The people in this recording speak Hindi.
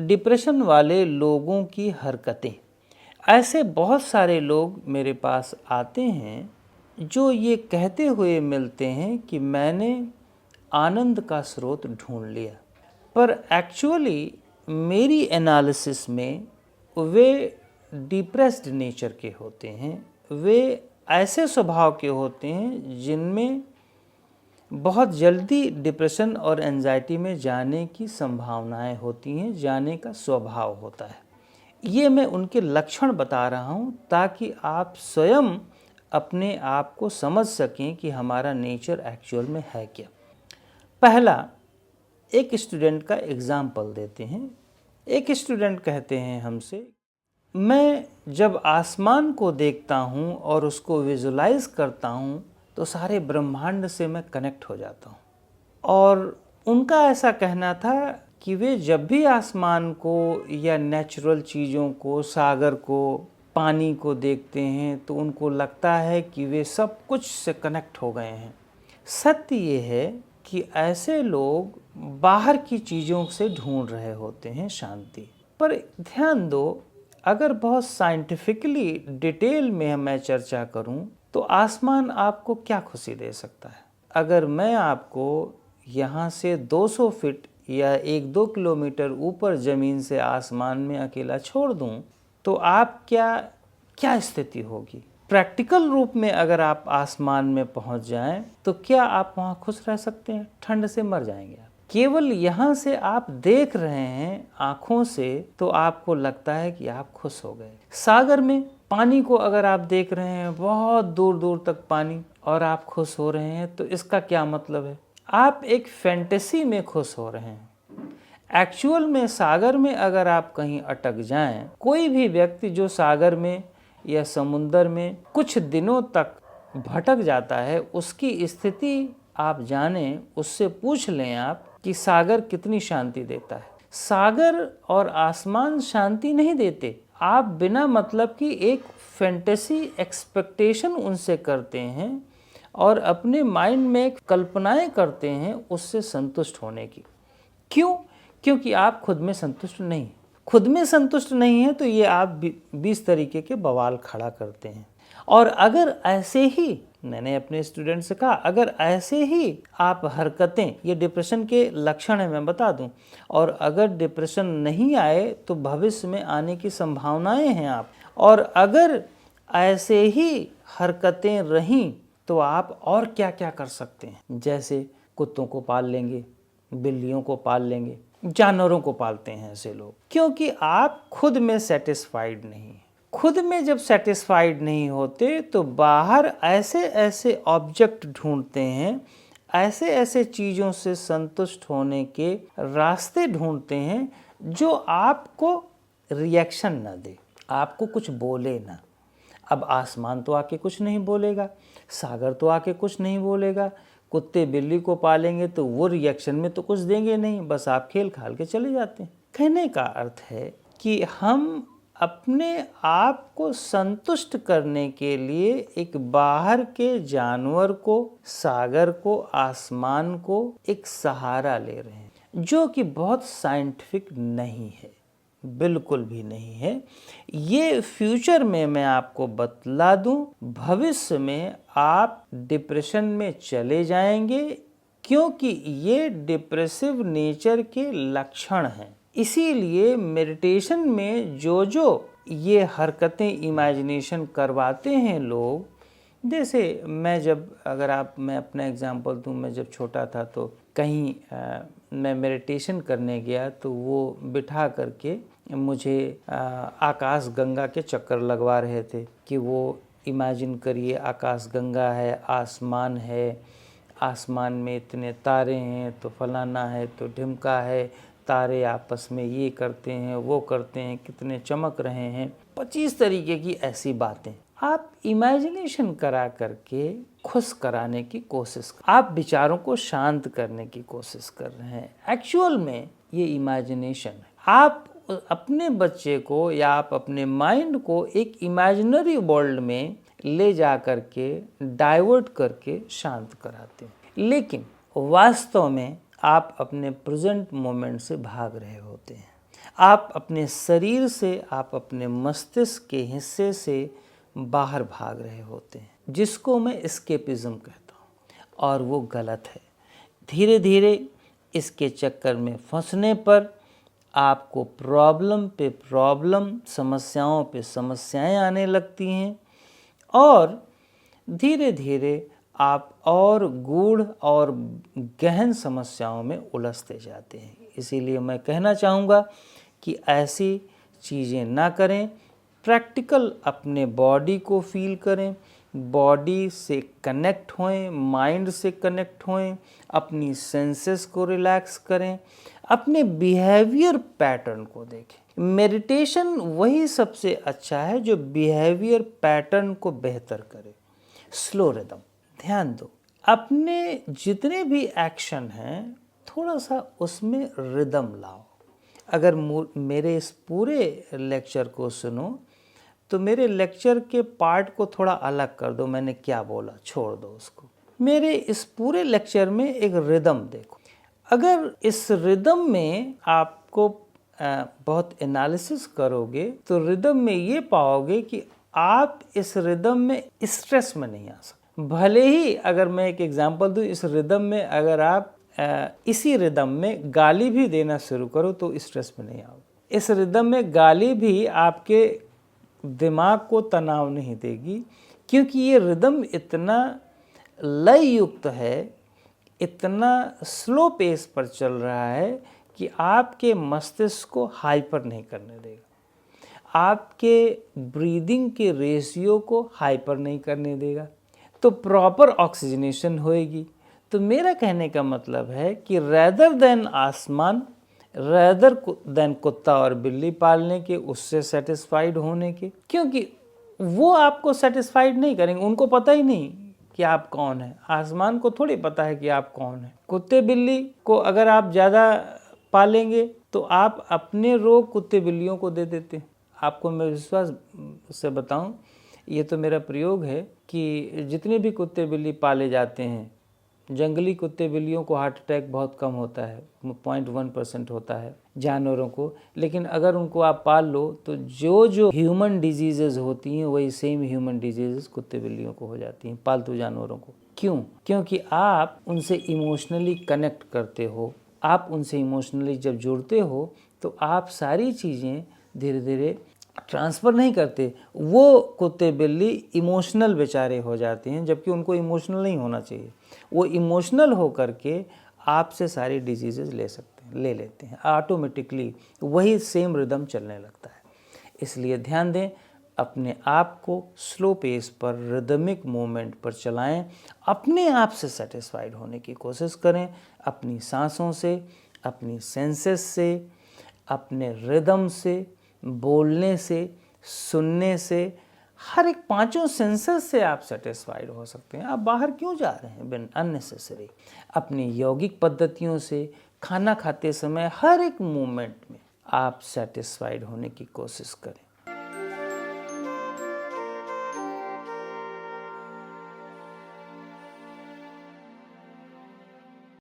डिप्रेशन वाले लोगों की हरकतें। ऐसे बहुत सारे लोग मेरे पास आते हैं जो ये कहते हुए मिलते हैं कि मैंने आनंद का स्रोत ढूंढ लिया, पर एक्चुअली मेरी एनालिसिस में वे डिप्रेस्ड नेचर के होते हैं। वे ऐसे स्वभाव के होते हैं जिनमें बहुत जल्दी डिप्रेशन और एंजाइटी में जाने की संभावनाएं होती हैं, जाने का स्वभाव होता है। ये मैं उनके लक्षण बता रहा हूँ ताकि आप स्वयं अपने आप को समझ सकें कि हमारा नेचर एक्चुअल में है क्या। पहला, एक स्टूडेंट का एग्जाम्पल देते हैं। एक स्टूडेंट कहते हैं हमसे, मैं जब आसमान को देखता हूँ और उसको विजुलाइज करता हूँ तो सारे ब्रह्मांड से मैं कनेक्ट हो जाता हूँ। और उनका ऐसा कहना था कि वे जब भी आसमान को या नेचुरल चीज़ों को, सागर को, पानी को देखते हैं तो उनको लगता है कि वे सब कुछ से कनेक्ट हो गए हैं। सत्य ये है कि ऐसे लोग बाहर की चीज़ों से ढूंढ रहे होते हैं शांति। पर ध्यान दो, अगर बहुत साइंटिफिकली डिटेल में मैं चर्चा करूं तो आसमान आपको क्या खुशी दे सकता है? अगर मैं आपको यहाँ से 200 फीट या 1-2 किलोमीटर ऊपर ज़मीन से आसमान में अकेला छोड़ दूं तो आप क्या स्थिति होगी? प्रैक्टिकल रूप में अगर आप आसमान में पहुंच जाएं तो क्या आप वहां खुश रह सकते हैं? ठंड से मर जाएंगे आप। केवल यहाँ से आप देख रहे हैं आँखों से तो आपको लगता है कि आप खुश हो गए। सागर में पानी को अगर आप देख रहे हैं, बहुत दूर दूर तक पानी, और आप खुश हो रहे हैं, तो इसका क्या मतलब है? आप एक फैंटेसी में खुश हो रहे हैं। एक्चुअल में सागर में अगर आप कहीं अटक जाएं, कोई भी व्यक्ति जो सागर में या समुंदर में कुछ दिनों तक भटक जाता है, उसकी स्थिति आप जानें, उससे पूछ लें आप कि सागर कितनी शांति देता है। सागर और आसमान शांति नहीं देते। आप बिना मतलब की एक फैंटेसी एक्सपेक्टेशन उनसे करते हैं और अपने माइंड में एक कल्पनाएं करते हैं उससे संतुष्ट होने की। क्यों? क्योंकि आप खुद में संतुष्ट नहीं। खुद में संतुष्ट नहीं है तो ये आप 20 तरीके के बवाल खड़ा करते हैं। और अगर ऐसे ही, मैंने अपने स्टूडेंट से कहा, अगर ऐसे ही आप हरकतें, ये डिप्रेशन के लक्षण है मैं बता दूं, और अगर डिप्रेशन नहीं आए तो भविष्य में आने की संभावनाएं हैं आप, और अगर ऐसे ही हरकतें रहीं तो आप और क्या क्या कर सकते हैं। जैसे कुत्तों को पाल लेंगे, बिल्लियों को पाल लेंगे, जानवरों को पालते हैं ऐसे लोग, क्योंकि आप खुद में सेटिस्फाइड नहीं। खुद में जब सेटिस्फाइड नहीं होते तो बाहर ऐसे ऐसे ऑब्जेक्ट ढूंढते हैं, ऐसे ऐसे चीज़ों से संतुष्ट होने के रास्ते ढूंढते हैं जो आपको रिएक्शन ना दे, आपको कुछ बोले ना। अब आसमान तो आके कुछ नहीं बोलेगा, सागर तो आके कुछ नहीं बोलेगा, कुत्ते बिल्ली को पालेंगे तो वो रिएक्शन में तो कुछ देंगे नहीं, बस आप खेल खाल के चले जाते हैं। कहने का अर्थ है कि हम अपने आप को संतुष्ट करने के लिए एक बाहर के जानवर को, सागर को, आसमान को एक सहारा ले रहे हैं, जो कि बहुत साइंटिफिक नहीं है, बिल्कुल भी नहीं है। ये फ्यूचर में मैं आपको बतला दूं, भविष्य में आप डिप्रेशन में चले जाएंगे, क्योंकि ये डिप्रेसिव नेचर के लक्षण हैं। इसीलिए मेडिटेशन में जो जो ये हरकतें इमेजिनेशन करवाते हैं लोग, जैसे मैं अपना एग्जांपल दूं, मैं जब छोटा था तो कहीं मैं मेडिटेशन करने गया तो वो बिठा करके मुझे आकाश गंगा के चक्कर लगवा रहे थे कि वो इमेजिन करिए आकाश गंगा है, आसमान है, आसमान में इतने तारे हैं तो फलाना है तो ढिमका है, तारे आपस में ये करते हैं वो करते हैं, कितने चमक रहे हैं, 25 तरीके की ऐसी बातें आप इमेजिनेशन करा करके खुश कराने की कोशिश, आप विचारों को शांत करने की कोशिश कर रहे हैं। एक्चुअल में ये इमेजिनेशन है। आप अपने बच्चे को या आप अपने माइंड को एक इमेजिनरी वर्ल्ड में ले जा करके डाइवर्ट करके शांत कराते हैं, लेकिन वास्तव में आप अपने प्रेजेंट मोमेंट से भाग रहे होते हैं। आप अपने शरीर से, आप अपने मस्तिष्क के हिस्से से बाहर भाग रहे होते हैं, जिसको मैं एस्केपिज्म कहता हूँ, और वो गलत है। धीरे धीरे इसके चक्कर में फंसने पर आपको प्रॉब्लम पे प्रॉब्लम, समस्याओं पे समस्याएं आने लगती हैं, और धीरे धीरे आप और गूढ़ और गहन समस्याओं में उलझते जाते हैं। इसीलिए मैं कहना चाहूँगा कि ऐसी चीज़ें ना करें। प्रैक्टिकल अपने बॉडी को फील करें, बॉडी से कनेक्ट होएं, माइंड से कनेक्ट होएं, अपनी सेंसेस को रिलैक्स करें, अपने बिहेवियर पैटर्न को देखें। मेडिटेशन वही सबसे अच्छा है जो बिहेवियर पैटर्न को बेहतर करे। स्लो रिदम, ध्यान दो, अपने जितने भी एक्शन हैं थोड़ा सा उसमें रिदम लाओ। अगर मेरे इस पूरे लेक्चर को सुनो तो मेरे लेक्चर के पार्ट को थोड़ा अलग कर दो, मैंने क्या बोला छोड़ दो उसको। मेरे इस पूरे लेक्चर में एक रिदम देखो। अगर इस रिदम में आपको बहुत एनालिसिस करोगे तो रिदम में ये पाओगे कि आप इस रिदम में स्ट्रेस में नहीं आ सकते। भले ही अगर मैं एक एग्जांपल दूं, इस रिदम में अगर आप इसी रिदम में गाली भी देना शुरू करो तो स्ट्रेस में नहीं आओगे। इस रिदम में गाली भी आपके दिमाग को तनाव नहीं देगी, क्योंकि ये रिदम इतना लय युक्त है, इतना स्लो पेस पर चल रहा है कि आपके मस्तिष्क को हाइपर नहीं करने देगा, आपके ब्रीदिंग के रेशियो को हाइपर नहीं करने देगा, तो प्रॉपर ऑक्सीजनेशन होएगी। तो मेरा कहने का मतलब है कि रैदर देन आसमान, रैदर देन कुत्ता और बिल्ली पालने के, उससे सेटिस्फाइड होने के, क्योंकि वो आपको सेटिस्फाइड नहीं करेंगे, उनको पता ही नहीं कि आप कौन हैं। आसमान को थोड़ी पता है कि आप कौन हैं। कुत्ते बिल्ली को अगर आप ज़्यादा पालेंगे तो आप अपने रोग कुत्ते बिल्लियों को दे देते हैं। आपको मैं विश्वास से बताऊं, ये तो मेरा प्रयोग है कि जितने भी कुत्ते बिल्ली पाले जाते हैं, जंगली कुत्ते बिल्लियों को हार्ट अटैक बहुत कम होता है, 0.1% होता है जानवरों को। लेकिन अगर उनको आप पाल लो तो जो ह्यूमन डिजीजेज होती हैं वही सेम ह्यूमन डिजीजेज कुत्ते बिल्लियों को हो जाती हैं, पालतू जानवरों को। क्यों? क्योंकि आप उनसे इमोशनली कनेक्ट करते हो। आप उनसे इमोशनली जब जुड़ते हो तो आप सारी चीज़ें धीरे धीरे ट्रांसफ़र नहीं करते। वो कुत्ते बिल्ली इमोशनल बेचारे हो जाते हैं, जबकि उनको इमोशनल नहीं होना चाहिए। वो इमोशनल हो करके आपसे सारी डिजीज़ेज ले लेते हैं ऑटोमेटिकली। वही सेम रिदम चलने लगता है। इसलिए ध्यान दें, अपने आप को स्लो पेस पर, रिदमिक मूवमेंट पर चलाएं, अपने आप से सेटिस्फाइड होने की कोशिश करें, अपनी सांसों से, अपनी सेंसेस से, अपने रिदम से, बोलने से, सुनने से, हर एक पांचों सेंसेस से आप सेटिस्फाइड हो सकते हैं। आप बाहर क्यों जा रहे हैं बिन अननेसेसरी? अपनी यौगिक पद्धतियों से, खाना खाते समय, हर एक मोमेंट में आप सेटिस्फाइड होने की कोशिश करें।